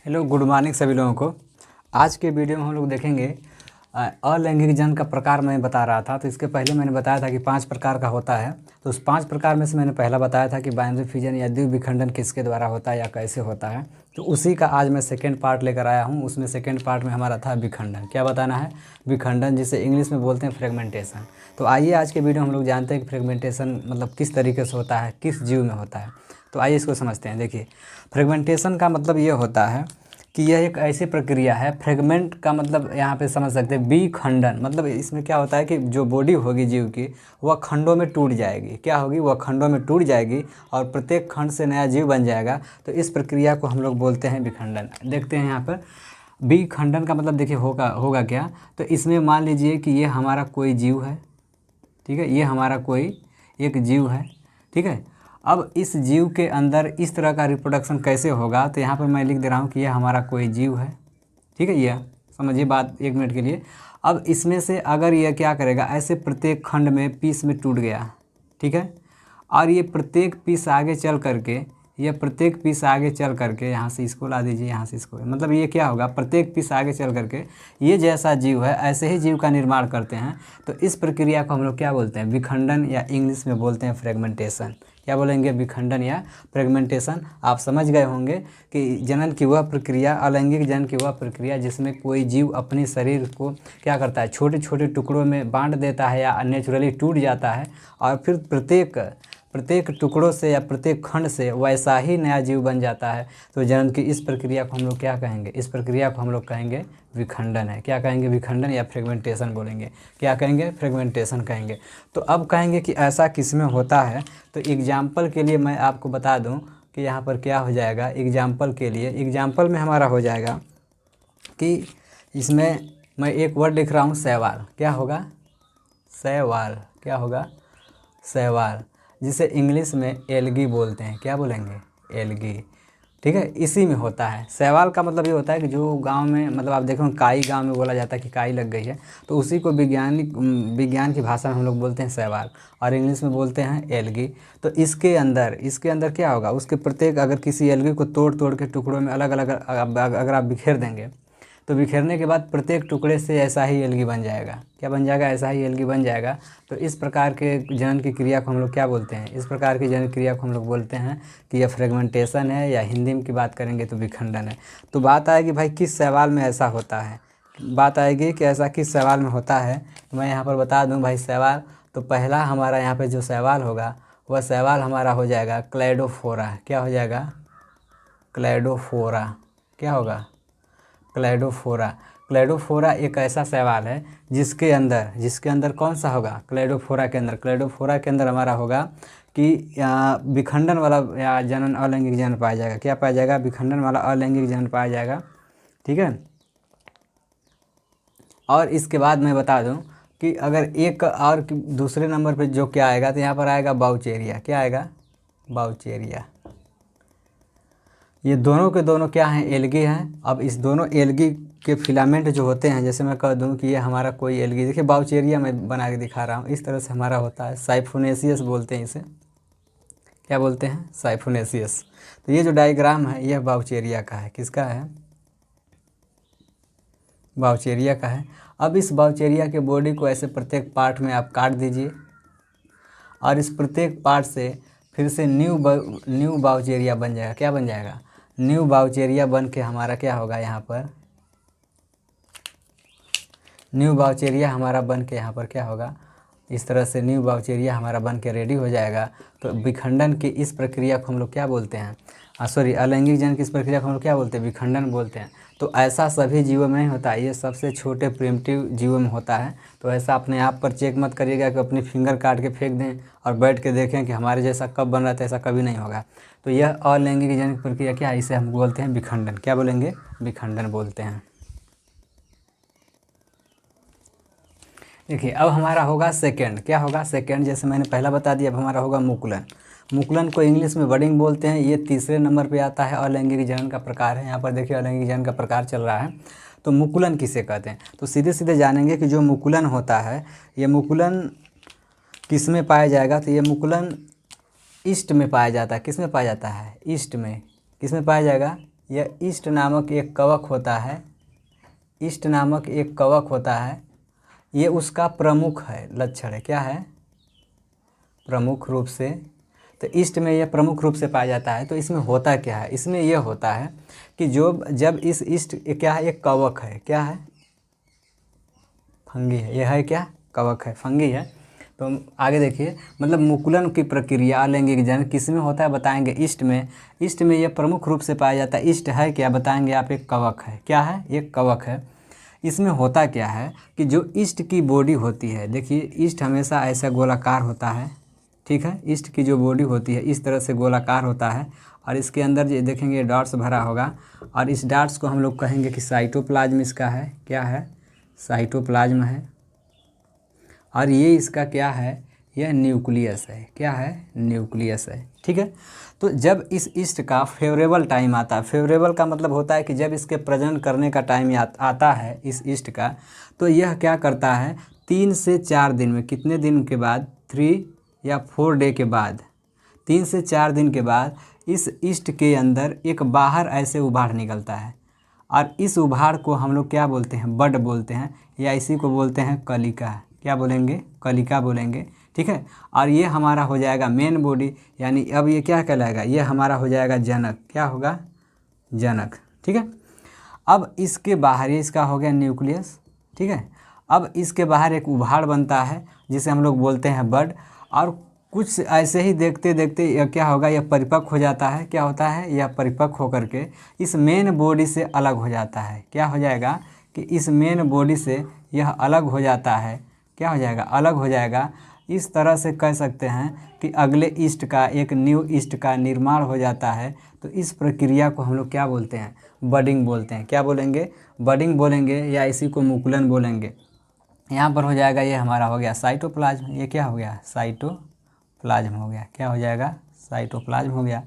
Hello, good morning सभी लोगों को। आज के वीडियो में हम लोग देखेंगे अलैंगिक जन का प्रकार मैं बता रहा था। तो इसके पहले मैंने बताया था कि 5 प्रकार का होता है। तो उस 5 प्रकार में से मैंने पहला बताया था कि बाइनरी फिजन या द्विविखंडन किसके द्वारा होता है या कैसे होता है। तो उसी का आज मैं सेकेंड पार्ट लेकर आया हूँ। उसमें सेकेंड पार्ट में हमारा था विखंडन। क्या बताना है? विखंडन, जिसे इंग्लिश में बोलते हैं फ्रेगमेंटेशन। तो आइए आज के वीडियो हम लोग जानते हैं कि फ्रेगमेंटेशन मतलब किस तरीके से होता है, किस जीव में होता है। तो आइए इसको समझते हैं। देखिए, फ्रेगमेंटेशन का मतलब ये होता है कि यह एक ऐसी प्रक्रिया है। फ्रेगमेंट का मतलब यहाँ पे समझ सकते हैं विखंडन, मतलब इसमें क्या होता है कि जो बॉडी होगी जीव की वह खंडों में टूट जाएगी। क्या होगी? वह खंडों में टूट जाएगी और प्रत्येक खंड से नया जीव बन जाएगा। तो इस प्रक्रिया को हम लोग बोलते हैं विखंडन। देखते हैं यहाँ पर विखंडन का मतलब देखिए होगा क्या। तो इसमें मान लीजिए कि ये हमारा कोई जीव है, ठीक है, ये हमारा कोई एक जीव है, ठीक है। अब इस जीव के अंदर इस तरह का रिप्रोडक्शन कैसे होगा? तो यहाँ पर मैं लिख दे रहा हूँ कि यह हमारा कोई जीव है, ठीक है। यह समझिए बात एक मिनट के लिए। अब इसमें से अगर यह क्या करेगा, ऐसे प्रत्येक खंड में पीस में टूट गया, ठीक है। और ये प्रत्येक पीस आगे चल करके, ये प्रत्येक पीस आगे चल करके, यहाँ से इसको ला दीजिए, यहाँ से इसको, मतलब ये क्या होगा, प्रत्येक पीस आगे चल करके ये जैसा जीव है ऐसे ही जीव का निर्माण करते हैं। तो इस प्रक्रिया को हम लोग क्या बोलते हैं? विखंडन, या इंग्लिश में बोलते हैं फ्रेगमेंटेशन। क्या बोलेंगे? विखंडन या फ्रेगमेंटेशन। आप समझ गए होंगे कि जनन की वह प्रक्रिया, अलैंगिक जनन की वह प्रक्रिया जिसमें कोई जीव अपने शरीर को क्या करता है, छोटे छोटे टुकड़ों में बांट देता है या नेचुरली टूट जाता है और फिर प्रत्येक टुकड़ों से या प्रत्येक खंड से वैसा ही नया जीव बन जाता है। तो जनन की इस प्रक्रिया को हम लोग क्या कहेंगे? इस प्रक्रिया को हम लोग कहेंगे विखंडन है। क्या कहेंगे? विखंडन या फ्रेगमेंटेशन बोलेंगे। क्या कहेंगे? फ्रेगमेंटेशन कहेंगे। तो अब कहेंगे कि ऐसा किसमें होता है। तो एग्जाम्पल के लिए मैं आपको बता दूं कि यहाँ पर क्या हो जाएगा। एग्जाम्पल के लिए, एग्जाम्पल में हमारा हो जाएगा कि इसमें मैं एक वर्ड लिख रहा हूँ शैवाल। क्या होगा? शैवाल। क्या होगा? शैवाल, जिसे इंग्लिश में एल्गी बोलते हैं। क्या बोलेंगे? एल्गी, ठीक है। इसी में होता है। शैवाल का मतलब ये होता है कि जो गांव में, मतलब आप देखो काई गांव में बोला जाता है कि काई लग गई है, तो उसी को विज्ञान की भाषा में हम लोग बोलते हैं शैवाल और इंग्लिश में बोलते हैं एल्गी। तो इसके अंदर क्या होगा, उसके प्रत्येक, अगर किसी एल्गी को तोड़ तोड़ के टुकड़ों में अलग अलग अगर आप बिखेर देंगे, तो बिखेरने के बाद प्रत्येक टुकड़े से ऐसा ही एल्गी बन जाएगा। क्या बन जाएगा? ऐसा ही एल्गी बन जाएगा। तो इस प्रकार के जनन की क्रिया को हम लोग क्या बोलते हैं? इस प्रकार की जनन क्रिया को हम लोग बोलते हैं कि यह फ्रेगमेंटेशन है, या हिंदी में की बात करेंगे तो विखंडन है। तो बात आएगी भाई किस सवाल में ऐसा होता है, बात आएगी कि ऐसा किस सवाल में होता है। तो मैं यहाँ पर बता दूँ भाई सवाल। तो पहला हमारा यहाँ पर जो सवाल होगा वह सवाल हमारा हो जाएगा क्लैडोफोरा। क्या हो जाएगा? क्लैडोफोरा। क्या होगा? क्लैडोफोरा। क्लैडोफोरा एक ऐसा शैवाल है जिसके अंदर कौन सा होगा? क्लैडोफोरा के अंदर हमारा होगा कि विखंडन वाला या जनन, अलैंगिक जनन पाया जाएगा। क्या पाया जाएगा? विखंडन वाला अलैंगिक जनन पाया जाएगा, ठीक है। और इसके बाद मैं बता दूं कि अगर एक और दूसरे नंबर पे जो क्या आएगा, तो यहाँ पर आएगा बाउचेरिया। क्या आएगा? बाउचेरिया। ये दोनों के दोनों क्या हैं? एल्गी हैं। अब इस दोनों एल्गी के फिलामेंट जो होते हैं, जैसे मैं कह दूं कि ये हमारा कोई एल्गी, देखिए बाउचेरिया मैं बना के दिखा रहा हूँ, इस तरह से हमारा होता है। साइफोनेसियस बोलते हैं इसे। क्या बोलते हैं? साइफोनेसियस। तो ये जो डायग्राम है यह बाउचेरिया का है। किसका है? बाउचेरिया का है। अब इस बाउचेरिया के बॉडी को ऐसे प्रत्येक पार्ट में आप काट दीजिए और इस प्रत्येक पार्ट से फिर से न्यू बाउचेरिया बन जाएगा। क्या बन जाएगा? न्यू बाउचेरिया बन के हमारा क्या होगा, यहाँ पर न्यू बाउचेरिया हमारा बन के यहाँ पर क्या होगा, इस तरह से न्यू बाउचेरिया हमारा बन के रेडी हो जाएगा। तो विखंडन की इस प्रक्रिया को हम लोग क्या बोलते हैं? अलैंगिक जनन की इस प्रक्रिया को हम लोग क्या बोलते हैं? विखंडन बोलते हैं। तो ऐसा सभी जीवों में नहीं होता, ये सबसे छोटे प्रिमिटिव जीवों में होता है। तो ऐसा अपने आप पर चेक मत करिएगा कि अपनी फिंगर काट के फेंक दें और बैठ के देखें कि हमारे जैसा कब बन रहा था, ऐसा कभी नहीं होगा। तो यह अलैंगिक जनन की प्रक्रिया क्या है? इसे हम बोलते हैं विखंडन। क्या बोलेंगे? विखंडन बोलते हैं। देखिए, अब हमारा होगा सेकंड। क्या होगा? सेकंड, जैसे मैंने पहला बता दिया, अब हमारा होगा मुकुलन। मुकुलन को इंग्लिश में बडिंग बोलते हैं। ये तीसरे नंबर पे आता है, अलैंगिक जनन का प्रकार है। यहाँ पर देखिए अलैंगिक जनन का प्रकार चल रहा है। तो मुकुलन किसे कहते हैं? तो सीधे सीधे जानेंगे कि जो मुकुलन होता है, ये मुकुलन किस में पाया जाएगा? तो ये मुकुलन ईस्ट में पाया जाता है। किस में पाया जाता है? ईस्ट में। किस में पाया जाएगा? यह ईस्ट नामक एक कवक होता है, ईस्ट नामक एक कवक होता है, ये उसका प्रमुख है, लक्षण है, क्या है, प्रमुख रूप से। तो ईस्ट में यह प्रमुख रूप से पाया जाता है। तो इसमें होता क्या है, इसमें यह होता है कि जब इस ईस्ट क्या है, एक कवक है, क्या है, फंगी है, यह है क्या, कवक है, फंगी है। तो आगे देखिए, मतलब मुकुलन की प्रक्रिया अलैंगिक जनन किस में होता है बताएंगे, ईस्ट में। ईस्ट में यह प्रमुख रूप से पाया जाता है। ईस्ट है क्या बताएंगे आप, एक कवक है, क्या है, एक कवक है। इसमें होता क्या है कि जो ईस्ट की बॉडी होती है, देखिए ईस्ट हमेशा ऐसा गोलाकार होता है, ठीक है। ईस्ट की जो बॉडी होती है इस तरह से गोलाकार होता है और इसके अंदर जो देखेंगे डॉट्स भरा होगा और इस डॉट्स को हम लोग कहेंगे कि साइटोप्लाज्म इसका है, क्या है, साइटोप्लाज्म है। और ये इसका क्या है, यह न्यूक्लियस है, क्या है, न्यूक्लियस है, ठीक है। तो जब इस ईस्ट का फेवरेबल टाइम आता है, फेवरेबल का मतलब होता है कि जब इसके प्रजनन करने का टाइम आता है इस ईस्ट का, तो यह क्या करता है, 3 से 4 दिन में, कितने दिन के बाद, 3 या 4 डे के बाद, 3 से 4 दिन के बाद इस ईस्ट के अंदर एक बाहर ऐसे उभाड़ निकलता है और इस उभाड़ को हम लोग क्या बोलते हैं, बड बोलते हैं, या इसी को बोलते हैं कलिका, क्या बोलेंगे, कलिका बोलेंगे, ठीक है। और ये हमारा हो जाएगा मेन बॉडी, यानी अब ये क्या कहलाएगा, ये हमारा हो जाएगा जनक, क्या होगा, जनक, ठीक है। अब इसके बाहर, ये इसका हो गया न्यूक्लियस, ठीक है। अब इसके बाहर एक उभाड़ बनता है जिसे हम लोग बोलते हैं बड, और कुछ ऐसे ही देखते देखते यह क्या होगा, यह परिपक्व हो जाता है, क्या होता है, यह परिपक्व होकर के इस मेन बॉडी से अलग हो जाता है, क्या हो जाएगा कि इस मेन बॉडी से यह अलग हो जाता है, क्या हो जाएगा, अलग हो जाएगा। इस तरह से कह सकते हैं कि अगले ईस्ट का, एक न्यू ईस्ट का निर्माण हो जाता है। तो इस प्रक्रिया को हम लोग क्या बोलते हैं, बडिंग बोलते हैं, क्या बोलेंगे, बडिंग बोलेंगे, या इसी को मुकुलन बोलेंगे। यहाँ पर हो जाएगा, ये हमारा हो गया साइटोप्लाज्म, ये क्या हो गया, साइटोप्लाज्म हो गया, क्या हो जाएगा, साइटोप्लाज्म हो गया।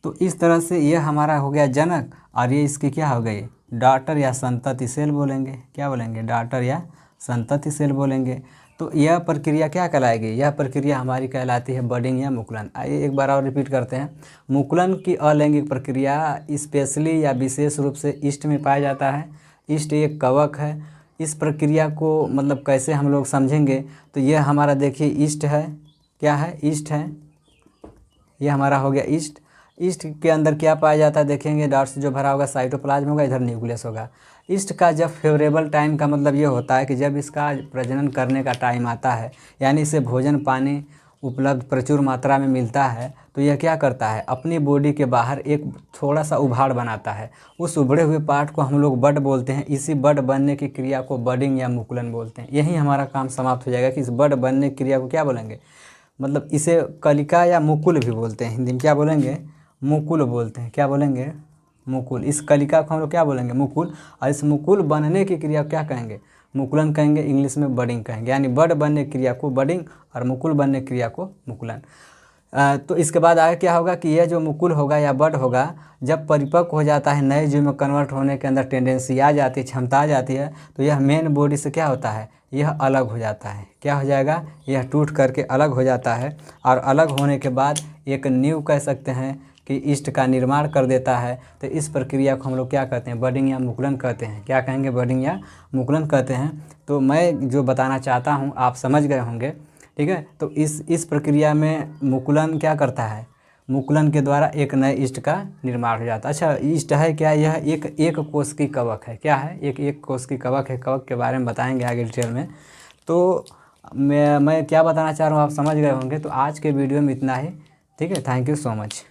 तो इस तरह से ये हमारा हो गया जनक, और ये इसकी क्या हो गई, डॉटर या संतति सेल बोलेंगे, क्या बोलेंगे, डॉटर या संतति सेल बोलेंगे। तो यह प्रक्रिया क्या कहलाएगी, यह प्रक्रिया हमारी कहलाती है बडिंग या मुकुलन। आइए एक बार और रिपीट करते हैं। मुकुलन की अलैंगिक प्रक्रिया स्पेशली या विशेष रूप से ईस्ट में पाया जाता है। ईस्ट एक कवक है। इस प्रक्रिया को मतलब कैसे हम लोग समझेंगे, तो यह हमारा देखिए ईस्ट है, क्या है, ईस्ट है, ये हमारा हो गया ईस्ट। ईस्ट के अंदर क्या पाया जाता है देखेंगे, डॉट्स जो भरा होगा साइटोप्लाज्म होगा, इधर न्यूक्लियस होगा। ईस्ट का जब फेवरेबल टाइम का मतलब ये होता है कि जब इसका प्रजनन करने का टाइम आता है, यानी इसे भोजन पानी उपलब्ध प्रचुर मात्रा में मिलता है, तो यह क्या करता है, अपनी बॉडी के बाहर एक थोड़ा सा उभाड़ बनाता है। उस उभड़े हुए पार्ट को हम लोग बड बोलते हैं। इसी बड बनने की क्रिया को बडिंग या मुकुलन बोलते हैं। यही हमारा काम समाप्त हो जाएगा कि इस बड बनने की क्रिया को क्या बोलेंगे, मतलब इसे कलिका या मुकुल भी बोलते हैं, हिंदी में क्या बोलेंगे, मुकुल बोलते हैं, क्या बोलेंगे, मुकुल। इस कलिका को हम लोग क्या बोलेंगे, मुकुल। और इस मुकुल बनने की क्रिया को क्या कहेंगे, मुकुलन कहेंगे, इंग्लिश में बडिंग कहेंगे। यानी बड बनने की क्रिया को बडिंग और मुकुल बनने की क्रिया को मुकुलन। तो इसके बाद आगे क्या होगा कि यह जो मुकुल होगा या बड होगा, जब परिपक्व हो जाता है, नए जीव में कन्वर्ट होने के अंदर टेंडेंसी आ जाती है, क्षमता आ जाती है, तो यह मेन बॉडी से क्या होता है, यह अलग हो जाता है, क्या हो जाएगा, यह टूट करके अलग हो जाता है। और अलग होने के बाद एक न्यू कह सकते हैं कि ईस्ट का निर्माण कर देता है। तो इस प्रक्रिया को हम लोग क्या कहते हैं, बडिंग या मुकुलन कहते हैं, क्या कहेंगे, बडिंग या मुकुलन कहते हैं। तो मैं जो बताना चाहता हूँ आप समझ गए होंगे, ठीक है। तो इस प्रक्रिया में मुकुलन क्या करता है, मुकुलन के द्वारा एक नए ईस्ट का निर्माण हो जाता है। अच्छा, ईस्ट है क्या, यह एक कोश की कवक है, क्या है, एक कोश की कवक है। कवक के बारे में बताएंगे आगे डिटेल में। तो मैं क्या बताना चाह रहा हूँ आप समझ गए होंगे। तो आज के वीडियो में इतना ही, ठीक है। Thank you so much.